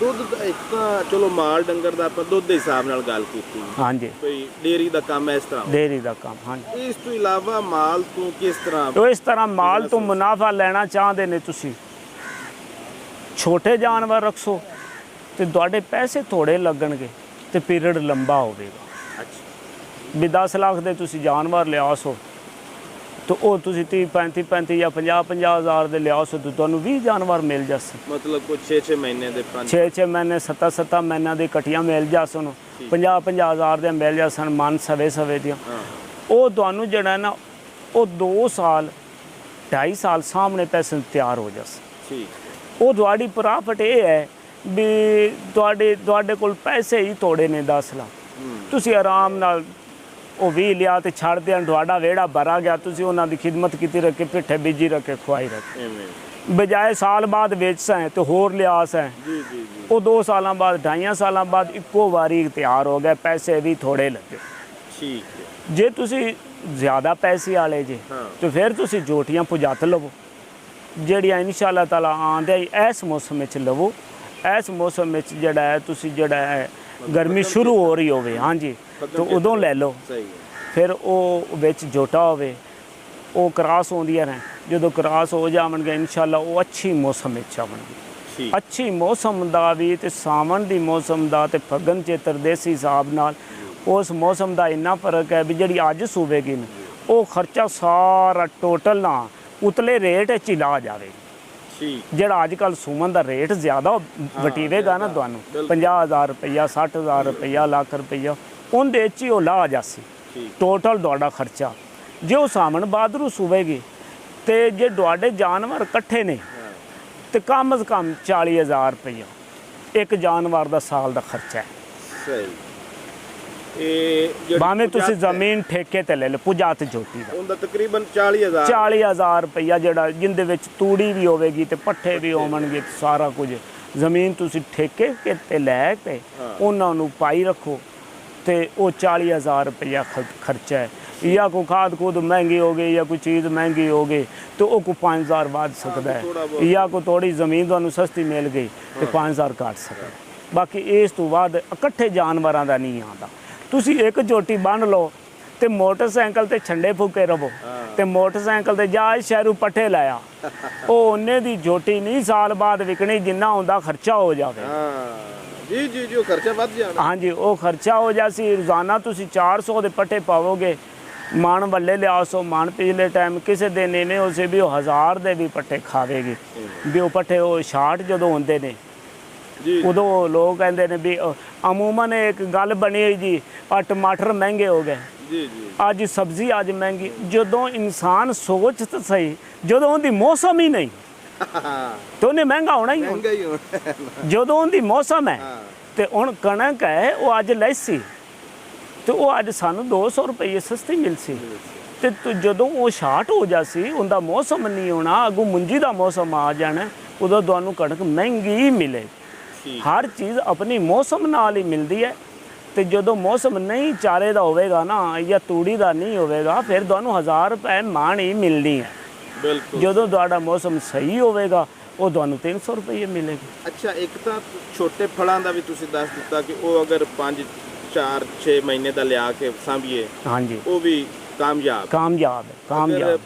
ਦੁੱਧ ਇੱਕ ਤਾਂ ਚਲੋ ਮਾਲ ਡੰਗਰ ਦਾ ਆਪਾਂ ਦੁੱਧ ਦੇ ਹਿਸਾਬ ਨਾਲ ਗੱਲ ਕੀਤੀ। ਹਾਂਜੀ, ਕੋਈ ਡੇਅਰੀ ਦਾ ਕੰਮ ਇਸ ਤਰ੍ਹਾਂ, ਡੇਅਰੀ ਦਾ ਕੰਮ। ਹਾਂਜੀ, ਇਸ ਤੋਂ ਇਲਾਵਾ ਮਾਲ ਤੋਂ ਕਿਸ ਤਰ੍ਹਾਂ? ਉਹ ਇਸ ਤਰ੍ਹਾਂ ਮਾਲ ਤੋਂ ਮੁਨਾਫਾ ਲੈਣਾ ਚਾਹੁੰਦੇ ਨੇ ਤੁਸੀਂ, ਛੋਟੇ ਜਾਨਵਰ ਰੱਖੋ ਤੇ ਤੁਹਾਡੇ ਪੈਸੇ ਥੋੜੇ ਲੱਗਣਗੇ ਤੇ ਪੀਰੀਅਡ ਲੰਬਾ ਹੋਵੇਗਾ। ਅੱਛਾ, ਵੀ 10 ਲੱਖ ਦੇ ਤੁਸੀਂ ਜਾਨਵਰ ਲਿਆ ਸੋ ਤੇ ਉਹ ਤੁਸੀਂ 30 35 ਜਾਂ 50 ਹਜ਼ਾਰ ਦੇ ਲਿਆ ਸੋ ਤੇ ਤੁਹਾਨੂੰ 20 ਜਾਨਵਰ ਮਿਲ ਜਾਸਨ। ਮਤਲਬ ਕੋਈ 6 ਮਹੀਨੇ ਦੇ 6 ਮਹੀਨੇ 7 ਮਹੀਨਿਆਂ ਦੀ ਇਕੱਠੀਆਂ ਮਿਲ ਜਾਸਨ, 50 ਹਜ਼ਾਰ ਦੇ ਮਿਲ ਜਾਸਨ ਮਨ ਸਵੇ ਦੀਆਂ। ਉਹ ਤੁਹਾਨੂੰ ਜਿਹੜਾ ਨਾ ਉਹ 2 ਸਾਲ 2.5 ਸਾਲ ਸਾਹਮਣੇ ਪੈਸੇ ਤਿਆਰ ਹੋ ਜਾਸਨ। ਠੀਕ, ਉਹ ਤੁਹਾਡੀ ਪ੍ਰਾਫਿਟ ਇਹ ਹੈ ਵੀ ਤੁਹਾਡੇ ਕੋਲ ਪੈਸੇ ਹੀ ਥੋੜੇ ਨੇ 10 ਲੱਖ, ਤੁਸੀਂ ਆਰਾਮ ਨਾਲ ਉਹ 20 ਲਿਆ ਤੇ ਛੱਡ ਦੇਣ, ਤੁਹਾਡਾ ਵਿਹੜਾ ਭਰਾ ਗਿਆ, ਤੁਸੀਂ ਉਹਨਾਂ ਦੀ ਖਿਦਮਤ ਕੀਤੀ ਰੱਖੇ, ਪਿੱਠੇ ਬੀਜੀ ਰੱਖੇ, ਖਵਾਈ ਰੱਖੇ, ਬਜਾਏ ਸਾਲ ਬਾਅਦ ਵੇਚ ਸੈਂ ਤੇ ਹੋਰ ਲਿਆ ਸੈਂ। ਉਹ 2 ਸਾਲਾਂ ਬਾਅਦ 2.5 ਸਾਲਾਂ ਬਾਅਦ ਇੱਕੋ ਵਾਰੀ ਤਿਆਰ ਹੋ ਗਏ, ਪੈਸੇ ਵੀ ਥੋੜੇ ਲੱਗੇ। ਠੀਕ ਹੈ। ਜੇ ਤੁਸੀਂ ਜ਼ਿਆਦਾ ਪੈਸੇ ਵਾਲੇ ਜੇ ਤੇ ਫਿਰ ਤੁਸੀਂ ਜੋਟੀਆਂ ਪੁਜਾਤ ਲਵੋ, ਜਿਹੜੀਆਂ ਇਨਸ਼ਾਅੱਲਾ ਤਾਲਾ ਆਉਂਦੇ ਇਸ ਮੌਸਮ ਵਿੱਚ ਲਵੋ। ਇਸ ਮੌਸਮ ਵਿੱਚ ਜਿਹੜਾ ਹੈ ਤੁਸੀਂ ਜਿਹੜਾ ਹੈ ਗਰਮੀ ਸ਼ੁਰੂ ਹੋ ਰਹੀ ਹੋਵੇ, ਹਾਂਜੀ, ਤਾਂ ਉਦੋਂ ਲੈ ਲਓ। ਫਿਰ ਉਹ ਵਿੱਚ ਜੋਟਾ ਹੋਵੇ, ਉਹ ਕਰਾਸ ਹੁੰਦੀਆਂ ਨੇ, ਜਦੋਂ ਕਰਾਸ ਹੋ ਜਾਵਣਗੇ ਇਨਸ਼ਾਅੱਲਾ ਉਹ ਅੱਛੀ ਮੌਸਮ ਵਿੱਚ ਆਵਣਗੇ। ਅੱਛੀ ਮੌਸਮ ਦਾ ਵੀ ਤੇ ਸਾਵਣ ਦੀ ਮੌਸਮ ਦਾ ਤੇ ਫੱਗਣ ਚੇਤਰ ਦੇਸੀ ਹਿਸਾਬ ਨਾਲ ਉਸ ਮੌਸਮ ਦਾ ਇੰਨਾ ਫਰਕ ਹੈ ਵੀ ਜਿਹੜੀ ਅੱਜ ਸੂਵੇਗੀ ਨਾ ਉਹ ਖਰਚਾ ਸਾਰਾ ਟੋਟਲ ਨਾ ਉਤਲੇ ਰੇਟ 'ਚ ਹੀ ਲਾ ਜਾਵੇ। ਜਿਹੜਾ ਅੱਜ ਕੱਲ੍ਹ ਸੂਮਨ ਦਾ ਰੇਟ ਜ਼ਿਆਦਾ ਵਟੀਵੇਗਾ ਨਾ ਤੁਹਾਨੂੰ 50,000 ਰੁਪਈਆ 60,000 ਰੁਪਈਆ ਲੱਖ ਰੁਪਈਆ ਉਹਦੇ 'ਚ ਹੀ ਉਹ ਲਾ ਜਾਸੀ ਟੋਟਲ ਤੁਹਾਡਾ ਖਰਚਾ। ਜੇ ਉਹ ਸਾਵਣ ਬਾਦਰੂ ਸੂਵੇਗੀ ਤੇ ਜੇ ਤੁਹਾਡੇ ਜਾਨਵਰ ਇਕੱਠੇ ਨੇ ਤੇ ਕਮ ਅਜ਼ ਕਮ 40,000 ਰੁਪਈਆ ਇੱਕ ਜਾਨਵਰ ਦਾ ਸਾਲ ਦਾ ਖਰਚਾ ਹੈ। ਸਹੀ। ਭਾਵੇਂ ਤੁਸੀਂ ਜ਼ਮੀਨ ਠੇਕੇ ਤੇ ਲੈ ਲਓ, ਪੁਜਾਤ ਜੋਟੀ ਦਾ ਉਹਦਾ ਤਕਰੀਬਨ 40,000 ਰੁਪਈਆ, ਜਿਹੜਾ ਜਿੰਦੇ ਵਿੱਚ ਤੂੜੀ ਵੀ ਹੋਵੇਗੀ ਤੇ ਪੱਠੇ ਵੀ ਹੋਣਗੇ, ਸਾਰਾ ਕੁਝ ਜ਼ਮੀਨ ਤੁਸੀਂ ਠੇਕੇ ਤੇ ਲੈ ਕੇ ਉਹਨਾਂ ਨੂੰ ਪਾਈ ਰੱਖੋ ਤੇ ਉਹ 40,000 ਰੁਪਈਆ ਖਰਚਾ ਹੈ। ਜਾਂ ਕੋਈ ਖਾਦ ਖੂਦ ਮਹਿੰਗੀ ਹੋ ਗਈ ਜਾਂ ਕੋਈ ਚੀਜ਼ ਮਹਿੰਗੀ ਹੋ ਗਈ ਤੇ ਉਹ ਕੋ 5,000 ਵੱਧ ਸਕਦਾ ਹੈ, ਜਾਂ ਕੋਈ ਥੋੜੀ ਜ਼ਮੀਨ ਤੁਹਾਨੂੰ ਸਸਤੀ ਮਿਲ ਗਈ ਤੇ 5,000 ਘੱਟ ਸਕਦਾ। ਬਾਕੀ ਇਸ ਤੋਂ ਬਾਅਦ ਇਕੱਠੇ ਜਾਨਵਰਾਂ ਦਾ ਨਹੀਂ ਆਉਂਦਾ। ਤੁਸੀਂ ਇੱਕ ਜੋਟੀ ਬੰਨ ਲਓ ਤੇ ਮੋਟਰਸਾਈਕਲ ਤੇ ਛੰਡੇ ਫੂਕੇ ਰਵੋ ਤੇ ਮੋਟਰਸਾਈਕਲ ਤੇ ਜਾ ਸ਼ਹਿਰੋਂ ਪੱਠੇ ਲਾਇਆ, ਉਹ ਉਹਨੇ ਦੀ ਜੋਟੀ ਨਹੀਂ ਸਾਲ ਬਾਅਦ ਵਿਕਣੀ ਜਿੰਨਾ ਹੁੰਦਾ ਖਰਚਾ ਹੋ ਜਾਵੇ। ਜੀ ਉਹ ਖਰਚਾ ਵੱਧ ਜਾਣਾ। ਹਾਂਜੀ, ਉਹ ਖਰਚਾ ਹੋ ਜਾਸੀ। ਰੋਜ਼ਾਨਾ ਤੁਸੀਂ 400 ਦੇ ਪੱਠੇ ਪਾਵੋਗੇ, ਮਣ ਵੱਲੇ ਲਿਆ ਸੋ ਮਣ ਪਿਛਲੇ ਟਾਈਮ ਕਿਸੇ ਦਿਨ ਇਹਨੇ ਉਸੇ ਵੀ ਉਹ 1000 ਦੇ ਵੀ ਪੱਠੇ ਖਾਵੇਗੀ ਵੀ ਉਹ ਪੱਠੇ ਉਹ 60 ਜਦੋਂ ਹੁੰਦੇ ਨੇ ਉਦੋਂ ਲੋਕ ਕਹਿੰਦੇ ਨੇ ਵੀ ਅਮੂਮਨ ਇੱਕ ਗੱਲ ਬਣੀ ਹੋਈ ਜੀ ਆ ਟਮਾਟਰ ਮਹਿੰਗੇ ਹੋ ਗਏ, ਅੱਜ ਸਬਜ਼ੀ ਅੱਜ ਮਹਿੰਗੀ। ਜਦੋਂ ਇਨਸਾਨ ਸੋਚ ਤਾਂ ਸਹੀ, ਜਦੋਂ ਉਹਦੀ ਮੌਸਮ ਹੀ ਨਹੀਂ ਤੇ ਉਹਨੇ ਮਹਿੰਗਾ ਹੋਣਾ ਹੀ ਜਦੋਂ ਉਹਦੀ ਮੌਸਮ ਹੈ ਤੇ ਹੁਣ ਕਣਕ ਹੈ ਉਹ ਅੱਜ ਲੈਸੀ ਤੇ ਉਹ ਅੱਜ ਸਾਨੂੰ 200 ਰੁਪਏ ਸਸਤੀ ਮਿਲਸੀ ਤੇ ਜਦੋਂ ਉਹ ਸ਼ਾਰਟ ਹੋ ਜਾਸੀ, ਉਹਦਾ ਮੌਸਮ ਨਹੀਂ ਹੋਣਾ, ਅੱਗੋਂ ਮੁੰਜੀ ਦਾ ਮੌਸਮ ਆ ਜਾਣਾ, ਉਦੋਂ ਤੁਹਾਨੂੰ ਕਣਕ ਮਹਿੰਗੀ ਹੀ ਮਿਲੇ। ਹਰ ਚੀਜ਼ ਆਪਣੀ ਮੌਸਮ ਨਾਲ ਹੀ ਮਿਲਦੀ ਹੈ ਤੇ ਜਦੋਂ ਮੌਸਮ ਨਹੀਂ ਚਾਰੇ ਦਾ ਹੋਵੇਗਾ ਨਾ ਜਾਂ ਤੂੜੀ ਦਾ ਨਹੀਂ ਹੋਵੇਗਾ ਫਿਰ ਤੁਹਾਨੂੰ 1000 ਰੁਪਏ ਮਾਣ ਹੀ ਮਿਲਣੀ ਹੈ। ਬਿਲਕੁਲ। ਜਦੋਂ ਤੁਹਾਡਾ ਮੌਸਮ ਸਹੀ ਹੋਵੇਗਾ ਉਹ ਤੁਹਾਨੂੰ 300 ਰੁਪਏ ਮਿਲੇਗੀ। ਅੱਛਾ, ਇੱਕ ਤਾਂ ਛੋਟੇ ਫਲਾਂ ਦਾ ਵੀ ਤੁਸੀਂ ਦੱਸ ਦਿੱਤਾ ਕਿ ਉਹ ਅਗਰ 5 4 6 ਮਹੀਨੇ ਦਾ ਲਿਆ ਕੇ ਸਾਂਭੀਏ, ਹਾਂਜੀ, ਉਹ ਵੀ ਕਾਮਯਾਬ ਹੈ।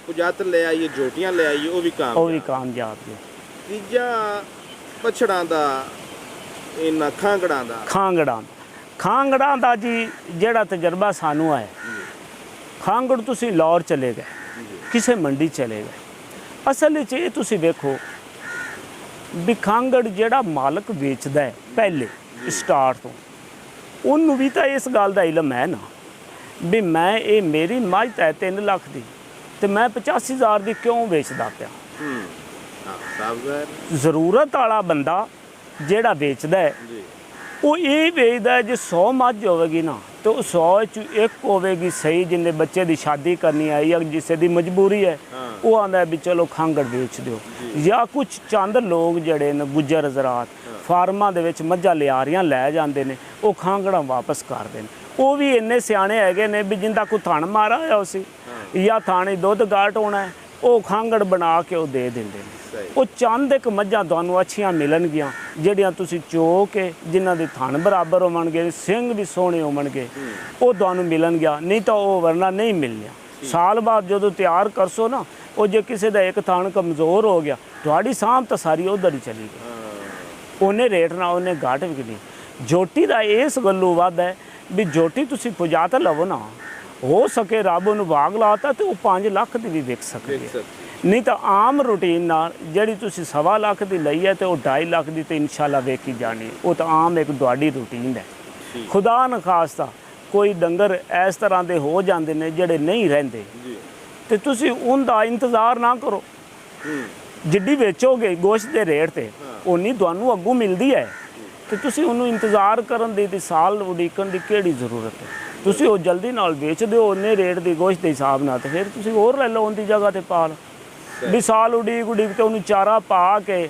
ਪੁਜਾਤ ਲੈ ਆਈਏ, ਜੋਟੀਆਂ ਲੈ ਆਈਏ, ਉਹ ਵੀ ਕਾਮਯਾਬ ਹੈ। ਤੀਜਾ ਪਛੜਾਂ ਦਾ, ਇਹਨਾਂ ਖਾਂਗੜਾਂ ਦਾ ਜੀ ਜਿਹੜਾ ਤਜਰਬਾ ਸਾਨੂੰ ਹੈ, ਖਾਂਗੜ ਤੁਸੀਂ ਲਾਹੌਰ ਚਲੇ ਗਏ, ਕਿਸੇ ਮੰਡੀ ਚਲੇ ਗਏ, ਅਸਲ ਵਿੱਚ ਇਹ ਤੁਸੀਂ ਵੇਖੋ ਵੀ ਖਾਂਗੜ ਜਿਹੜਾ ਮਾਲਕ ਵੇਚਦਾ ਹੈ ਪਹਿਲੇ ਸਟਾਰਟ ਤੋਂ, ਉਹਨੂੰ ਵੀ ਤਾਂ ਇਸ ਗੱਲ ਦਾ ਇਲਮ ਹੈ ਨਾ ਵੀ ਮੈਂ ਇਹ ਮੇਰੀ ਮੱਝ ਹੈ 3 ਲੱਖ ਦੀ ਤੇ ਮੈਂ 85,000 ਦੀ ਕਿਉਂ ਵੇਚਦਾ ਪਿਆ। ਜ਼ਰੂਰਤ ਵਾਲਾ ਬੰਦਾ ਜਿਹੜਾ ਵੇਚਦਾ ਹੈ ਉਹ ਇਹ ਵੇਚਦਾ ਜੇ 100 ਮੱਝ ਹੋਵੇਗੀ ਨਾ तो 100 ਚ ਇੱਕ ਹੋਵੇਗੀ ਸਹੀ ਜਿੰਨੇ ਬੱਚੇ ਦੀ ਸ਼ਾਦੀ ਕਰਨੀ ਹੈ ਜਾਂ ਜਿਸੇ ਦੀ ਮਜਬੂਰੀ ਹੈ ਉਹ ਆਂਦਾ ਵੀ ਚਲੋ ਖਾਂਗੜ ਵੇਚ ਦਿਓ। ਜਾਂ ਕੁਝ ਚੰਦ ਲੋਕ ਜਿਹੜੇ ਨੇ ਗੁੱਜਰ ਹਜ਼ਰਾਤ ਫਾਰਮਾਂ ਦੇ ਵਿੱਚ ਮੱਝਾਂ ਲਿਆਰੀਆਂ ਲੈ ਜਾਂਦੇ ਨੇ ਉਹ ਖਾਂਗੜਾਂ ਵਾਪਸ ਕਰਦੇ ਨੇ। ਉਹ ਵੀ ਇੰਨੇ ਸਿਆਣੇ ਹੈਗੇ ਨੇ ਵੀ ਜਿੰਦਾ ਕੋਈ ਥਣ ਮਾਰਾ ਹੋਇਆ ਸੀ ਜਾਂ ਥਾਣੇ ਦੁੱਧ ਗਾਟ ਹੋਣਾ ਉਹ ਖਾਂਗੜ ਬਣਾ ਕੇ ਉਹ ਦੇ ਦਿੰਦੇ ਨੇ। ਸਹੀ। ਉਹ ਚੰਦ ਇੱਕ ਮੱਝਾਂ ਤੁਹਾਨੂੰ ਅੱਛੀਆਂ ਮਿਲਣਗੀਆਂ ਜਿਹੜੀਆਂ ਤੁਸੀਂ ਚੋ ਕੇ ਜਿਨ੍ਹਾਂ ਦੇ ਥਣ ਬਰਾਬਰ ਹੋਣਗੇ, ਸਿੰਘ ਵੀ ਸੋਹਣੇ ਹੋਣਗੇ, ਉਹ ਤੁਹਾਨੂੰ ਮਿਲਣਗੀਆਂ, ਨਹੀਂ ਤਾਂ ਉਹ ਵਰਨਾ ਨਹੀਂ ਮਿਲਣੀਆਂ। ਸਾਲ ਬਾਅਦ ਜਦੋਂ ਤਿਆਰ ਕਰਸੋ ਨਾ, ਉਹ ਜੇ ਕਿਸੇ ਦਾ ਇੱਕ ਥਣ ਕਮਜ਼ੋਰ ਹੋ ਗਿਆ, ਤੁਹਾਡੀ ਸਾਂਭ ਤਾਂ ਸਾਰੀ ਉਧਰ ਹੀ ਚਲੀ ਗਈ। ਉਹਨੇ ਰੇਟ ਨਾ ਉਹਨੇ ਘਾਟ ਵਿਕਣੀ। ਜੋਟੀ ਦਾ ਇਸ ਗੱਲੋਂ ਵੱਧ ਹੈ ਵੀ ਜੋਟੀ ਤੁਸੀਂ ਪੁਜਾ ਤਾਂ ਲਵੋ ਨਾ, ਹੋ ਸਕੇ ਰੱਬ ਉਹਨੂੰ ਬਾਗ ਲਾਤਾ ਤੇ ਉਹ 5 ਲੱਖ ਦੀ ਵੀ ਵਿਕ ਸਕਦੀ ਹੈ। ਨਹੀਂ ਤਾਂ ਆਮ ਰੂਟੀਨ ਨਾਲ ਜਿਹੜੀ ਤੁਸੀਂ 1.25 ਲੱਖ ਦੀ ਲਈ ਹੈ ਤੇ ਉਹ 2.5 ਲੱਖ ਦੀ ਤੇ ਇਨਸ਼ਾਅੱਲਾ ਵੇਖੀ ਜਾਣੀ ਹੈ। ਉਹ ਤਾਂ ਆਮ ਇੱਕ ਤੁਹਾਡੀ ਰੂਟੀਨ ਹੈ। ਖੁਦਾ ਨਾ ਖਾਸਤਾ ਕੋਈ ਡੰਗਰ ਇਸ ਤਰ੍ਹਾਂ ਦੇ ਹੋ ਜਾਂਦੇ ਨੇ ਜਿਹੜੇ ਨਹੀਂ ਰਹਿੰਦੇ, ਤੇ ਤੁਸੀਂ ਉਹਦਾ ਇੰਤਜ਼ਾਰ ਨਾ ਕਰੋ। ਜਿੱਡੀ ਵੇਚੋਗੇ ਗੋਸ਼ਤ ਦੇ ਰੇਟ ਤੇ ਉਨੀ ਤੁਹਾਨੂੰ ਅੱਗੋਂ ਮਿਲਦੀ ਹੈ, ਤੇ ਤੁਸੀਂ ਉਹਨੂੰ ਇੰਤਜ਼ਾਰ ਕਰਨ ਦੀ ਤੇ ਸਾਲ ਉਡੀਕਣ ਦੀ ਕਿਹੜੀ ਜ਼ਰੂਰਤ ਹੈ। ਤੁਸੀਂ ਉਹ ਜਲਦੀ ਨਾਲ ਵੇਚ ਦਿਓ ਉਹਨੇ ਰੇਟ ਦੀ ਗੋਸ਼ਤ ਦੇ ਹਿਸਾਬ ਨਾਲ, ਤੇ ਫਿਰ ਤੁਸੀਂ ਹੋਰ ਲੈ ਲਓ ਉਹਦੀ ਜਗ੍ਹਾ ਤੇ ਪਾਲ। ਵੀ ਸਾਲ ਉਡੀਕ ਤੇ ਉਹਨੂੰ ਚਾਰਾ ਪਾ ਕੇ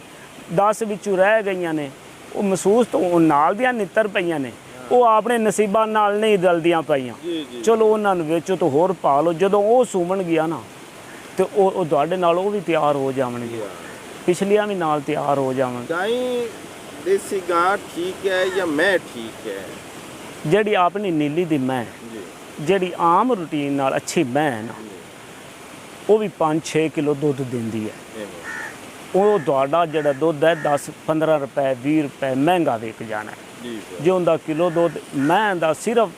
10 ਵਿੱਚੋਂ ਰਹਿ ਗਈਆਂ ਨੇ, ਉਹ ਮਹਿਸੂਸ ਤਾਂ ਉਹ ਨਾਲ ਦੀਆਂ ਨਿੱਤਰ ਪਈਆਂ ਨੇ, ਉਹ ਆਪਣੇ ਨਸੀਬਾਂ ਨਾਲ ਨਹੀਂ ਰਲਦੀਆਂ ਪਈਆਂ। ਚਲੋ ਉਹਨਾਂ ਨੂੰ ਵੇਚੋ ਤਾਂ ਹੋਰ ਪਾ ਲਓ। ਜਦੋਂ ਉਹ ਸੂਮਣ ਗਿਆ ਨਾ ਤੇ ਉਹ ਤੁਹਾਡੇ ਨਾਲ ਉਹ ਵੀ ਤਿਆਰ ਹੋ ਜਾਣਗੇ, ਪਿਛਲੀਆਂ ਵੀ ਨਾਲ ਤਿਆਰ ਹੋ ਜਾਵਣ। ਗਾਈ ਦੇਸੀ ਗਾਂ ਠੀਕ ਹੈ ਜਾਂ ਮੈਂ ਠੀਕ ਹੈ? ਜਿਹੜੀ ਆਪਣੀ ਨੀਲੀ ਦੀ ਮੈਂ, ਜਿਹੜੀ ਆਮ ਰੂਟੀਨ ਨਾਲ ਅੱਛੀ ਮੈਂ ਹੈ ਨਾ, ਉਹ ਵੀ 5-6 ਕਿਲੋ ਦੁੱਧ ਦਿੰਦੀ ਹੈ। ਉਹ ਤੁਹਾਡਾ ਜਿਹੜਾ ਦੁੱਧ ਹੈ 10-15 ਰੁਪਏ 20 ਰੁਪਏ ਮਹਿੰਗਾ ਵਿਕ ਜਾਣਾ ਹੈ। ਜੇ ਉਹਦਾ ਕਿਲੋ ਦੁੱਧ ਮੈਂ ਦਾ ਸਿਰਫ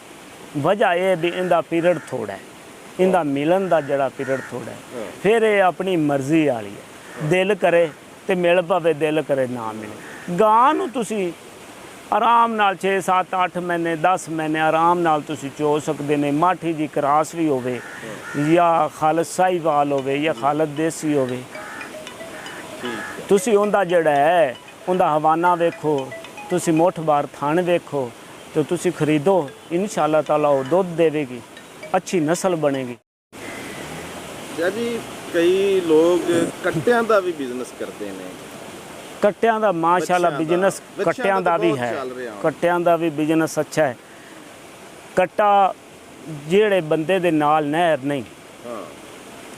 ਵਜ੍ਹਾ ਇਹ ਵੀ ਇਹਦਾ ਪੀਰੀਅਡ ਥੋੜਾ ਹੈ, ਇਹਦਾ ਮਿਲਣ ਦਾ ਜਿਹੜਾ ਪੀਰੀਅਡ ਥੋੜਾ ਹੈ। ਫਿਰ ਇਹ ਆਪਣੀ ਮਰਜ਼ੀ ਵਾਲੀ ਹੈ, ਦਿਲ ਕਰੇ ਤੇ ਮਿਲ ਪਵੇ, ਦਿਲ ਕਰੇ ਨਾ ਮਿਲੇ। ਗਾਂ ਨੂੰ ਤੁਸੀਂ ਆਰਾਮ ਨਾਲ 6-7-8 ਮਹੀਨੇ 10 ਮਹੀਨੇ ਆਰਾਮ ਨਾਲ ਤੁਸੀਂ ਚੋ ਸਕਦੇ ਨੇ। ਮਾਠੀ ਦੀ ਕਰਾਸ ਵੀ ਹੋਵੇ ਜਾਂ ਖਾਲਤ ਸਾਹੀਵਾਲ ਹੋਵੇ ਜਾਂ ਖਾਲਤ ਦੇਸੀ ਹੋਵੇ, ਤੁਸੀਂ ਉਹਦਾ ਜਿਹੜਾ ਹੈ ਉਹਦਾ ਹਵਾਨਾ ਵੇਖੋ, ਤੁਸੀਂ ਮੁੱਠ-ਬਾਰ ਥਣ ਵੇਖੋ, ਤੇ ਤੁਸੀਂ ਖਰੀਦੋ। ਇਨਸ਼ਾਅੱਲਾ ਤਾਲਾ ਉਹ ਦੁੱਧ ਦੇਵੇਗੀ, ਅੱਛੀ ਨਸਲ ਬਣੇਗੀ। ਜੀ ਕਈ ਲੋਕ ਕੱਟਿਆਂ ਦਾ ਵੀ ਬਿਜ਼ਨਸ ਕਰਦੇ ਨੇ। ਕੱਟਿਆਂ ਦਾ ਮਾਸ਼ਾਅੱਲਾ ਬਿਜ਼ਨਸ ਕੱਟਿਆਂ ਦਾ ਵੀ ਹੈ, ਕੱਟਿਆਂ ਦਾ ਵੀ ਬਿਜ਼ਨਸ ਅੱਛਾ ਹੈ। ਕੱਟਾ ਜਿਹੜੇ ਬੰਦੇ ਦੇ ਨਾਲ ਨਹਿਰ ਨਹੀਂ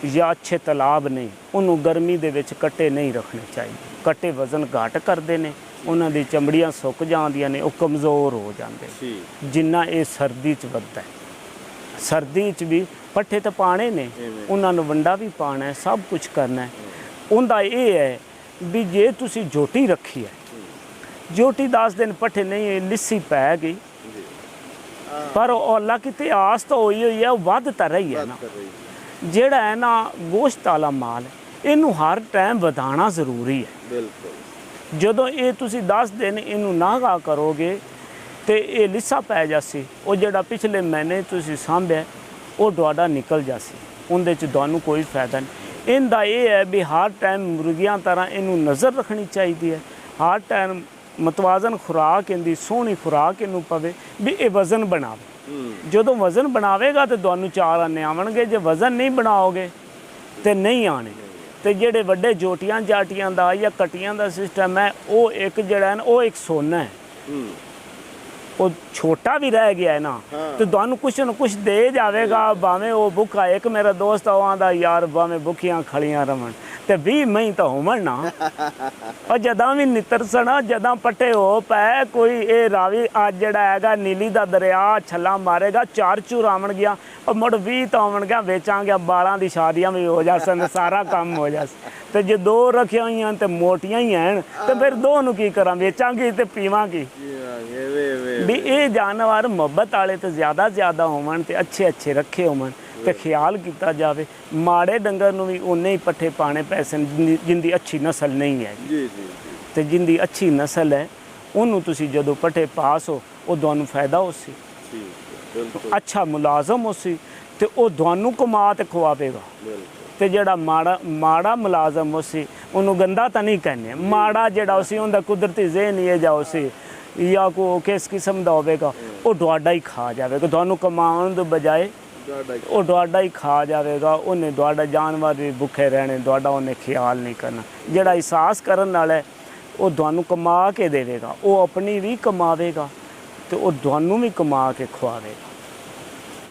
ਜਾਂ ਅੱਛੇ ਤਲਾਬ ਨਹੀਂ, ਉਹਨੂੰ ਗਰਮੀ ਦੇ ਵਿੱਚ ਕੱਟੇ ਨਹੀਂ ਰੱਖਣੇ ਚਾਹੀਦੇ। ਕੱਟੇ ਵਜ਼ਨ ਘੱਟ ਕਰਦੇ ਨੇ, ਉਹਨਾਂ ਦੀ ਚਮੜੀਆਂ ਸੁੱਕ ਜਾਂਦੀਆਂ ਨੇ, ਉਹ ਕਮਜ਼ੋਰ ਹੋ ਜਾਂਦੇ। ਜਿੰਨਾ ਇਹ ਸਰਦੀ 'ਚ ਵੱਧਦਾ ਹੈ, ਸਰਦੀ 'ਚ ਵੀ ਪੱਠੇ ਤਾਂ ਪਾਣੇ ਨੇ, ਉਹਨਾਂ ਨੂੰ ਵੰਡਾ ਵੀ ਪਾਣਾ ਹੈ, ਸਭ ਕੁਝ ਕਰਨਾ ਹੈ। ਉਹਦਾ ਇਹ ਹੈ ਵੀ ਜੇ ਤੁਸੀਂ ਜੋਟੀ ਰੱਖੀ ਹੈ, ਜੋਟੀ 10 ਦਿਨ ਪੱਠੇ ਨਹੀਂ ਲਿੱਸੀ ਪੈ ਗਈ, ਪਰ ਉਹ ਅੱਲਾ ਕਿਤੇ ਆਸ ਤਾਂ ਹੋਈ ਹੈ, ਉਹ ਵੱਧ ਤਾਂ ਰਹੀ ਹੈ ਨਾ। ਜਿਹੜਾ ਹੈ ਨਾ ਗੋਸ਼ਤ ਵਾਲਾ ਮਾਲ, ਇਹਨੂੰ ਹਰ ਟਾਈਮ ਵਧਾਉਣਾ ਜ਼ਰੂਰੀ ਹੈ। ਬਿਲਕੁਲ। ਜਦੋਂ ਇਹ ਤੁਸੀਂ 10 ਦਿਨ ਇਹਨੂੰ ਨਾਗਾ ਕਰੋਗੇ ਤੇ ਇਹ ਲਿੱਸਾ ਪੈ ਜਾਸੀ, ਉਹ ਜਿਹੜਾ ਪਿਛਲੇ ਮਹੀਨੇ ਤੁਸੀਂ ਸਾਂਭਿਆ ਉਹ ਤੁਹਾਡਾ ਨਿਕਲ ਜਾਸੀ, ਉਹਦੇ 'ਚ ਤੁਹਾਨੂੰ ਕੋਈ ਫਾਇਦਾ ਨਹੀਂ। ਇਹਦਾ ਇਹ ਹੈ ਵੀ ਹਰ ਟਾਈਮ ਮੁਰਗੀਆਂ ਤਰ੍ਹਾਂ ਇਹਨੂੰ ਨਜ਼ਰ ਰੱਖਣੀ ਚਾਹੀਦੀ ਹੈ। ਹਰ ਟਾਈਮ ਮਤਵਾਜ਼ਨ ਖੁਰਾਕ ਇਹਦੀ ਸੋਹਣੀ ਖੁਰਾਕ ਇਹਨੂੰ ਪਵੇ ਵੀ ਇਹ ਵਜ਼ਨ ਬਣਾਵੇ। ਜਦੋਂ ਵਜ਼ਨ ਬਣਾਵੇਗਾ ਤੇ ਤੁਹਾਨੂੰ 4 ਆਨੇ ਆਵਣਗੇ, ਜੇ ਵਜ਼ਨ ਨਹੀਂ ਬਣਾਓਗੇ ਤੇ ਨਹੀਂ ਆਣੇ। ਤੇ ਜਿਹੜੇ ਵੱਡੇ ਜੋਟੀਆਂ ਜਾਟੀਆਂ ਦਾ ਜਾਂ ਕਟੀਆਂ ਦਾ ਸਿਸਟਮ ਹੈ, ਉਹ ਇੱਕ ਜਿਹੜਾ ਹੈ ਨਾ, ਉਹ ਇੱਕ ਸੋਨਾ ਹੈ। ਉਹ ਛੋਟਾ ਵੀ ਰਹਿ ਗਿਆ ਹੈ ਨਾ, ਤੇ ਤੁਹਾਨੂੰ ਕੁਛ ਨਾ ਕੁਛ ਦੇ ਜਾਵੇਗਾ, ਭਾਵੇਂ ਉਹ ਭੁੱਖਾ। ਇੱਕ ਮੇਰਾ ਦੋਸਤ ਆਉਂਦਾ ਯਾਰ ਭਾਵੇਂ ਭੁੱਖੀਆਂ ਖਲੀਆਂ ਰਵਣ ਤੇ 20 ਮਹੀਂ ਤਾਂ ਹੋਵਣ ਨਾ, ਉਹ ਜਦਾਂ ਵੀ ਨਿਤਰਸਣਾ, ਜਦਾਂ ਪੱਟੇ ਹੋ ਪਏ ਕੋਈ ਇਹ ਰਾਵੀ ਅੱਜ ਜਿਹੜਾ ਹੈਗਾ ਨੀਲੀ ਦਾ ਦਰਿਆ ਛੱਲਾ ਮਾਰੇਗਾ, 4 ਚੂਰ ਆਵਣ ਗਿਆ, ਉਹ ਮੁੜ 20 ਤਾਂ ਆਵਣ ਗਿਆ, ਵੇਚਾਂਗੇ, ਬਾਲਾਂ ਦੀ ਸ਼ਾਦੀਆਂ ਵੀ ਹੋ ਜਾਸਨ, ਸਾਰਾ ਕੰਮ ਹੋ ਜਾਸ। ਤੇ ਜੇ 2 ਰੱਖੀਆਂ ਹੋਈਆਂ ਤੇ ਮੋਟੀਆਂ ਹੀ ਹਨ, ਤੇ ਫਿਰ 2 ਨੂੰ ਕੀ ਕਰਾਂ, ਵੇਚਾਂਗੀ ਤੇ ਪੀਵਾਂਗੀ। ਵੀ ਇਹ ਜਾਨਵਰ ਮੁਹੱਬਤ ਵਾਲੇ ਤੇ ਜ਼ਿਆਦਾ ਹੋਵਣ ਤੇ ਅੱਛੇ ਰੱਖੇ ਹੋਵਣ ਤੇ ਖਿਆਲ ਕੀਤਾ ਜਾਵੇ। ਮਾੜੇ ਡੰਗਰ ਨੂੰ ਵੀ ਉਨੇ ਹੀ ਪੱਠੇ ਪਾਣੇ ਪੈਸੇ ਜਿੰਦੀ ਅੱਛੀ ਨਸਲ ਨਹੀਂ ਹੈ। ਤੇ ਜਿੰਦੀ ਅੱਛੀ ਨਸਲ ਹੈ ਉਹਨੂੰ ਤੁਸੀਂ ਜਦੋਂ ਪੱਠੇ ਪਾਸ ਹੋ, ਉਹ ਤੁਹਾਨੂੰ ਫਾਇਦਾ ਹੋ ਸੀ, ਅੱਛਾ ਮੁਲਾਜ਼ਮ ਹੋ ਸੀ, ਤੇ ਉਹ ਤੁਹਾਨੂੰ ਕਮਾ ਤੇ ਖਵਾਵੇਗਾ। ਤੇ ਜਿਹੜਾ ਮਾੜਾ ਮੁਲਾਜ਼ਮ ਹੋ ਸੀ, ਉਹਨੂੰ ਗੰਦਾ ਤਾਂ ਨਹੀਂ ਕਹਿੰਦੇ, ਮਾੜਾ ਜਿਹੜਾ ਸੀ ਉਹਦਾ ਕੁਦਰਤੀ ਜ਼ਿਹਨ ਇਹ ਜਾ ਸੀ ਜਾਂ ਕੋ ਕਿਸ ਕਿਸਮ ਦਾ ਹੋਵੇਗਾ, ਉਹ ਤੁਹਾਡਾ ਹੀ ਖਾ ਜਾਵੇਗਾ। ਤੁਹਾਨੂੰ ਕਮਾਉਣ ਤੋਂ ਬਜਾਏ ਉਹ ਤੁਹਾਡਾ ਹੀ ਖਾ ਜਾਵੇਗਾ। ਉਹਨੇ ਤੁਹਾਡਾ ਜਾਨਵਰ ਵੀ ਭੁੱਖੇ ਰਹਿਣੇ, ਤੁਹਾਡਾ ਉਹਨੇ ਖਿਆਲ ਨਹੀਂ ਕਰਨਾ। ਜਿਹੜਾ ਅਹਿਸਾਸ ਕਰਨ ਵਾਲਾ ਉਹ ਤੁਹਾਨੂੰ ਕਮਾ ਕੇ ਦੇਵੇਗਾ, ਉਹ ਆਪਣੀ ਵੀ ਕਮਾਵੇਗਾ ਤੇ ਉਹ ਤੁਹਾਨੂੰ ਵੀ ਕਮਾ ਕੇ ਖਵਾਵੇਗਾ।